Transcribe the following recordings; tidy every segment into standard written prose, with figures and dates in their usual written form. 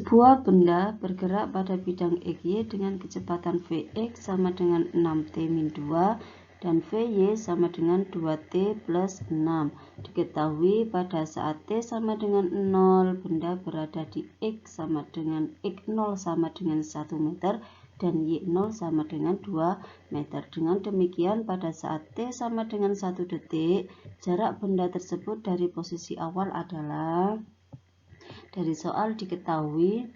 Sebuah benda bergerak pada bidang XY dengan kecepatan Vx sama dengan 6t-2 dan Vy sama dengan 2t plus 6. Diketahui pada saat t sama dengan 0, benda berada di X sama dengan X0 sama dengan 1 meter dan Y0 sama dengan 2 meter. Dengan demikian, pada saat t sama dengan 1 detik, jarak benda tersebut dari posisi awal adalah... Dari soal diketahui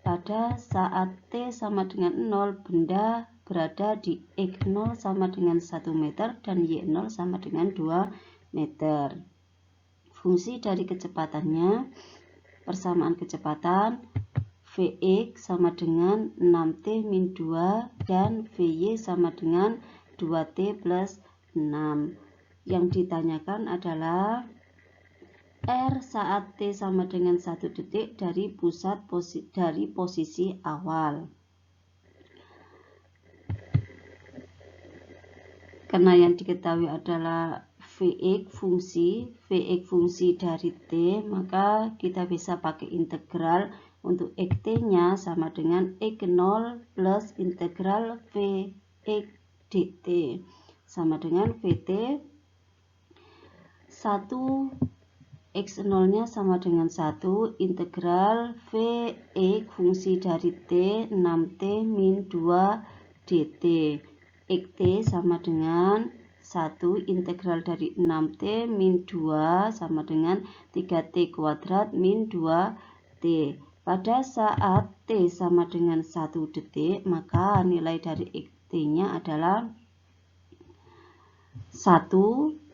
pada saat t sama dengan 0, benda berada di X0 sama dengan 1 meter dan Y0 sama dengan 2 meter. Fungsi dari kecepatannya, persamaan kecepatan Vx sama dengan 6t-2 dan Vy sama dengan 2t plus 6. Yang ditanyakan adalah R saat t sama dengan 1 detik dari posisi awal. Karena yang diketahui adalah Vx fungsi dari t, maka kita bisa pakai integral. Untuk xt-nya sama dengan x0 plus integral Vx dt sama dengan Vt 1. X0-nya sama dengan 1, integral Vx fungsi dari t 6t-2 dt. Xt sama dengan 1, integral dari 6t-2 sama dengan 3t kuadrat min 2t. Pada saat t sama dengan 1 detik, maka nilai dari xt-nya adalah 1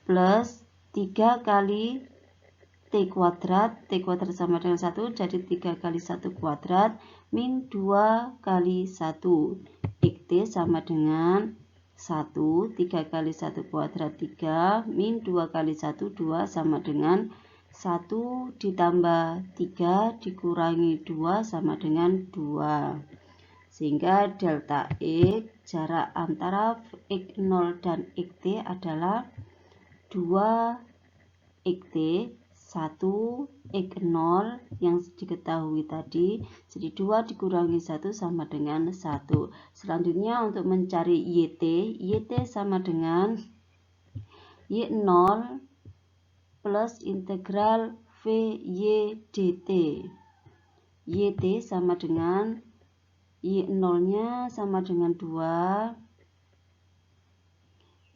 plus 3 kali t kuadrat sama dengan 1, jadi 3 kali 1 kuadrat min 2 kali 1. Xt sama dengan 1, 3 kali 1 kuadrat 3, min 2 kali 1, 2 sama dengan 1 ditambah 3 dikurangi 2 sama dengan 2. Sehingga delta X, jarak antara X0 dan Xt adalah 2 Xt 1 X0 yang diketahui tadi, jadi 2 dikurangi 1 sama dengan 1. Selanjutnya untuk mencari YT sama dengan Y0 plus integral Vy dt. YT sama dengan Y0-nya sama dengan 2,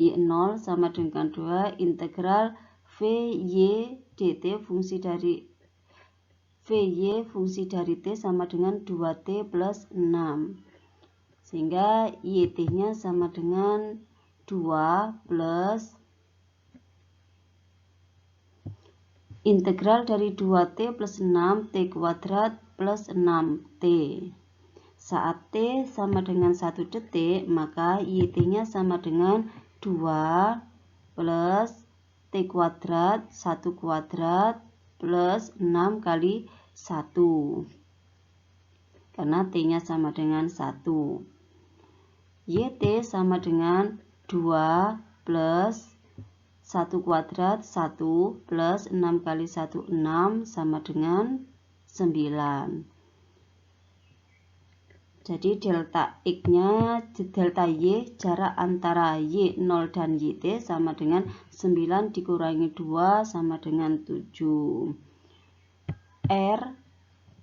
Y0 sama dengan 2 integral Vy dt fungsi dari t sama dengan 2t plus 6. Sehingga YT-nya sama dengan 2 plus integral dari 2t plus 6 t kuadrat plus 6t. Saat t sama dengan 1 detik, maka YT-nya sama dengan 2 plus t kuadrat 1 kuadrat plus 6 kali 1, karena t-nya sama dengan 1. YT sama dengan 2 plus 1 kuadrat 1 plus 6 kali 1, 6 sama dengan 9. Jadi delta X-nya, delta Y, jarak antara Y0 dan YT sama dengan 9 dikurangi 2 sama dengan 7. R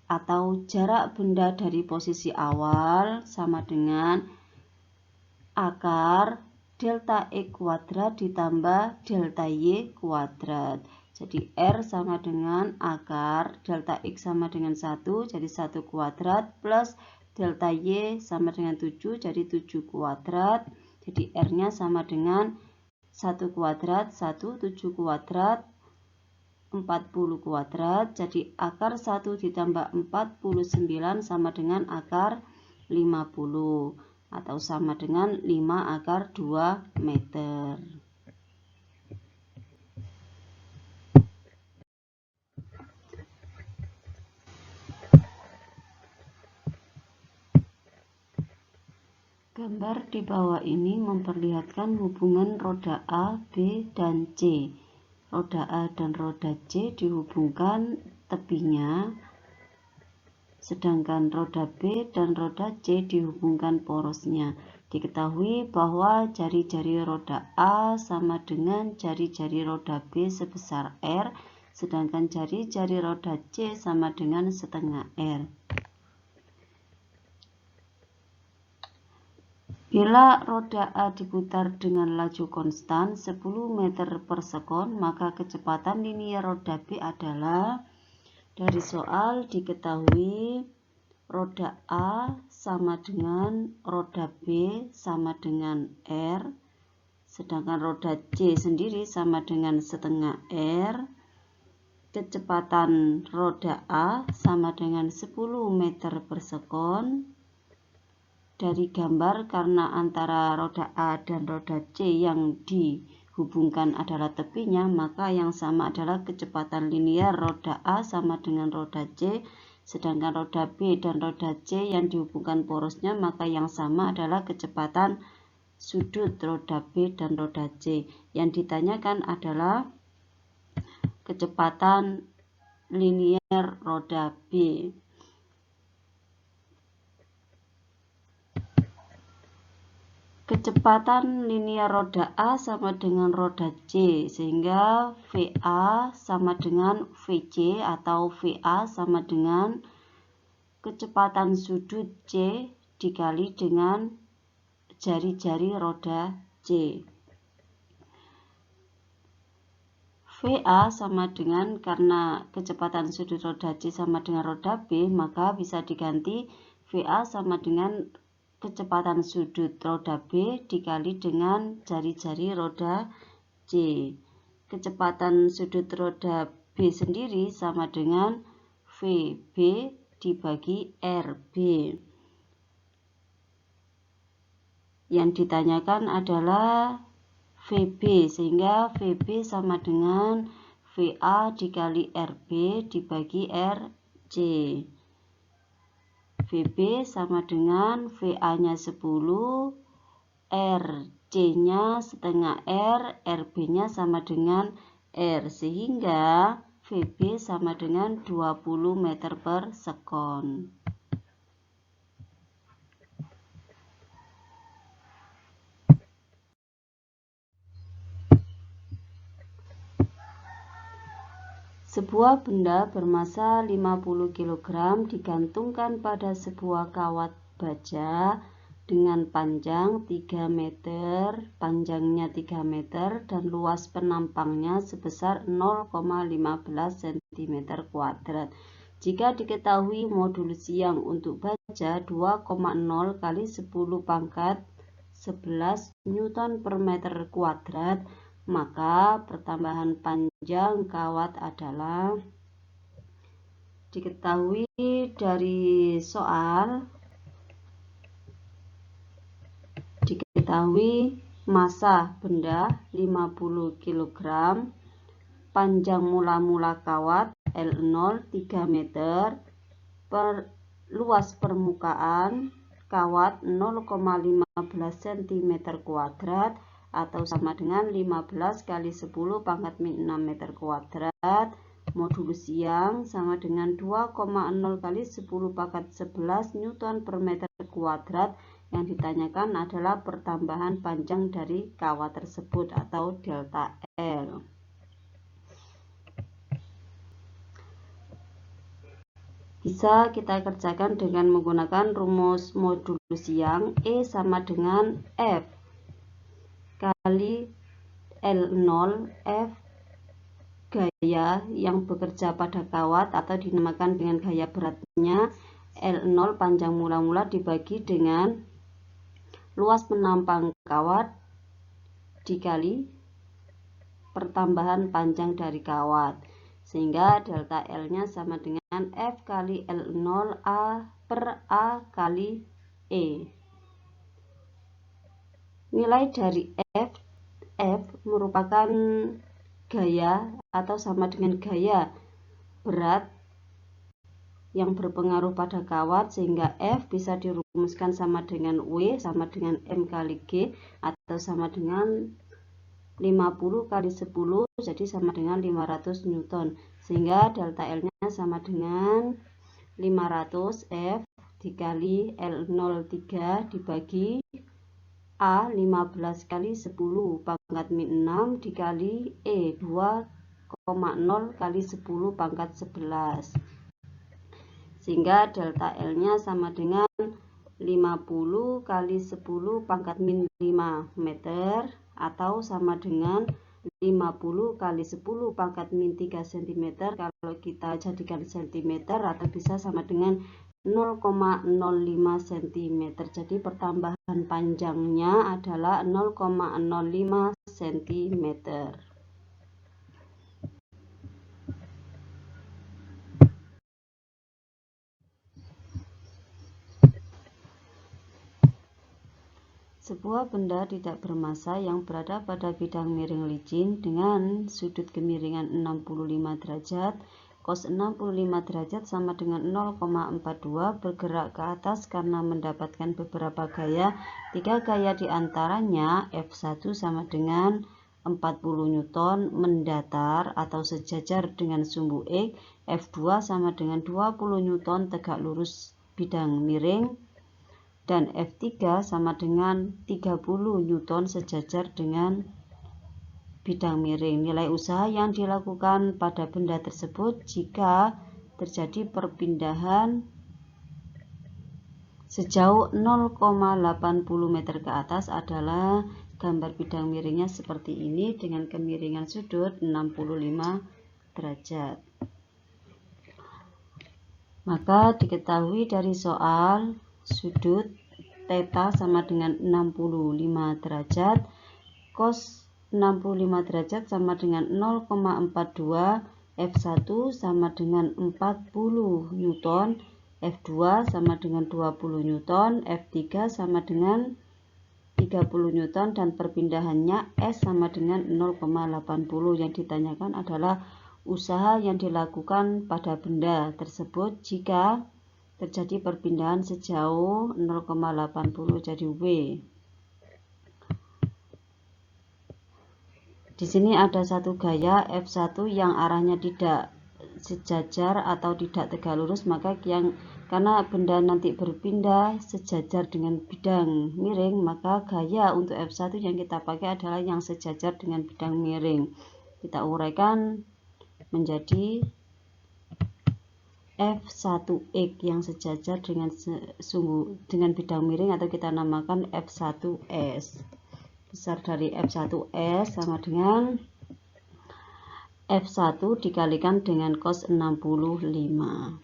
atau jarak benda dari posisi awal sama dengan akar delta X kuadrat ditambah delta Y kuadrat. Jadi R sama dengan akar delta X sama dengan 1, jadi 1 kuadrat plus delta Y sama dengan 7, jadi 7 kuadrat. Jadi R-nya sama dengan 1 kuadrat, 1, 7 kuadrat, 40 kuadrat. Jadi akar 1 ditambah 49 sama dengan akar 50. Atau sama dengan 5 akar 2 meter. Gambar di bawah ini memperlihatkan hubungan roda A, B, dan C. Roda A dan roda C dihubungkan tepinya sedangkan roda B dan roda C dihubungkan porosnya. Diketahui bahwa jari-jari roda A sama dengan jari-jari roda B sebesar R, sedangkan jari-jari roda C sama dengan setengah R. Bila roda A diputar dengan laju konstan 10 meter per sekon, maka kecepatan linier roda B adalah, dari soal diketahui roda A sama dengan roda B sama dengan R, sedangkan roda C sendiri sama dengan setengah R. Kecepatan roda A sama dengan 10 meter per sekon. Dari gambar, karena antara roda A dan roda C yang dihubungkan adalah tepinya, maka yang sama adalah kecepatan linier roda A sama dengan roda C, sedangkan roda B dan roda C yang dihubungkan porosnya, maka yang sama adalah kecepatan sudut roda B dan roda C. Yang ditanyakan adalah kecepatan linier roda B. Kecepatan linier roda A sama dengan roda C, sehingga VA sama dengan VC atau VA sama dengan kecepatan sudut C dikali dengan jari-jari roda C. VA sama dengan, karena kecepatan sudut roda C sama dengan roda B, maka bisa diganti VA sama dengan kecepatan sudut roda B dikali dengan jari-jari roda C. Kecepatan sudut roda B sendiri sama dengan VB dibagi RB. Yang ditanyakan adalah VB, sehingga VB sama dengan VA dikali RB dibagi RC. VB sama dengan VA-nya 10, RC-nya setengah R, RB-nya sama dengan R, sehingga VB sama dengan 20 meter per sekon. Sebuah benda bermassa 50 kg digantungkan pada sebuah kawat baja dengan panjang 3 meter, panjangnya 3 meter, dan luas penampangnya sebesar 0,15 cm². Jika diketahui modulus yang untuk baja 2,0 kali 10 pangkat 11 Newton per meter kuadrat, maka pertambahan panjang kawat adalah, diketahui dari soal, diketahui massa benda 50 kg, panjang mula-mula kawat L0 3 meter, luas permukaan kawat 0,15 cm², atau sama dengan 15 kali 10 pangkat 6 meter kuadrat. Modulus yang sama dengan 2,0 kali 10 pangkat 11 Newton per meter kuadrat. Yang ditanyakan adalah pertambahan panjang dari kawat tersebut atau delta L. Bisa kita kerjakan dengan menggunakan rumus modulus yang E sama dengan F kali L0 F gaya yang bekerja pada kawat atau dinamakan dengan gaya beratnya, L0 panjang mula-mula dibagi dengan luas penampang kawat dikali pertambahan panjang dari kawat, sehingga delta L-nya sama dengan F kali L0 A per A kali E. Nilai dari F merupakan gaya atau sama dengan gaya berat yang berpengaruh pada kawat, sehingga F bisa dirumuskan sama dengan W sama dengan M kali G, atau sama dengan 50 kali 10, jadi sama dengan 500 Newton, sehingga delta L-nya sama dengan 500 F dikali L03 dibagi A 15 kali 10 pangkat min 6 dikali E 2,0 kali 10 pangkat 11. Sehingga delta L nya sama dengan 50 kali 10 pangkat min 5 meter atau sama dengan 50 kali 10 pangkat min 3 cm. Kalau kita jadikan cm atau bisa sama dengan 0,05 cm. Jadi pertambahan panjangnya adalah 0,05 cm. Sebuah benda tidak bermassa yang berada pada bidang miring licin dengan sudut kemiringan 65 derajat, cos 65 derajat sama dengan 0,42 bergerak ke atas karena mendapatkan beberapa gaya. 3 gaya diantaranya F1 sama dengan 40 Newton mendatar atau sejajar dengan sumbu X, F2 sama dengan 20 Newton tegak lurus bidang miring, dan F3 sama dengan 30 Newton sejajar dengan bidang miring. Nilai usaha yang dilakukan pada benda tersebut jika terjadi perpindahan sejauh 0,80 meter ke atas adalah gambar bidang miringnya seperti ini dengan kemiringan sudut 65 derajat. Maka diketahui dari soal sudut theta sama dengan 65 derajat, cos 65 derajat sama dengan 0,42, F1 sama dengan 40 Newton, F2 sama dengan 20 Newton, F3 sama dengan 30 Newton, dan perpindahannya S sama dengan 0,80. Yang ditanyakan adalah usaha yang dilakukan pada benda tersebut jika terjadi perpindahan sejauh 0,80, jadi W. Di sini ada satu gaya F1 yang arahnya tidak sejajar atau tidak tegak lurus, maka karena benda nanti berpindah sejajar dengan bidang miring, maka gaya untuk F1 yang kita pakai adalah yang sejajar dengan bidang miring. Kita uraikan menjadi F1X yang sejajar dengan bidang miring atau kita namakan F1S. Besar dari F1S sama dengan F1 dikalikan dengan cos 65.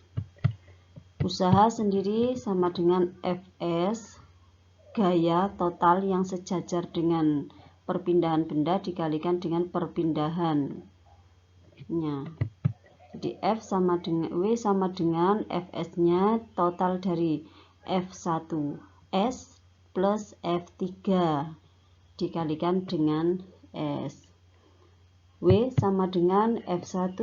Usaha sendiri sama dengan Fs, gaya total yang sejajar dengan perpindahan benda dikalikan dengan perpindahannya. Jadi W sama dengan Fs-nya total dari F1S plus F3 dikalikan dengan S. W sama dengan F1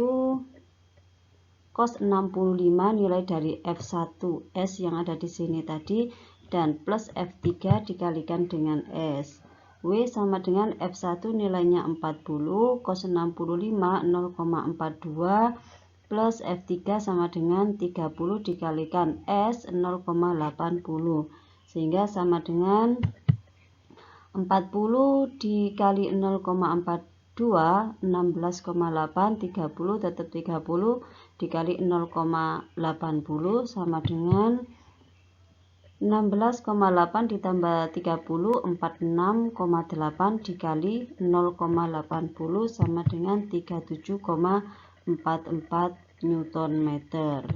cos 65 nilai dari F1S yang ada di sini tadi, dan plus F3 dikalikan dengan S. W sama dengan F1 nilainya 40, cos 65 0,42 plus F3 sama dengan 30 dikalikan S 0,80, sehingga sama dengan 40 dikali 0,42 16,8, 30 tetap 30 dikali 0,80 sama dengan 16,8 ditambah 30 46,8 dikali 0,80 sama dengan 37,44 Newton meter.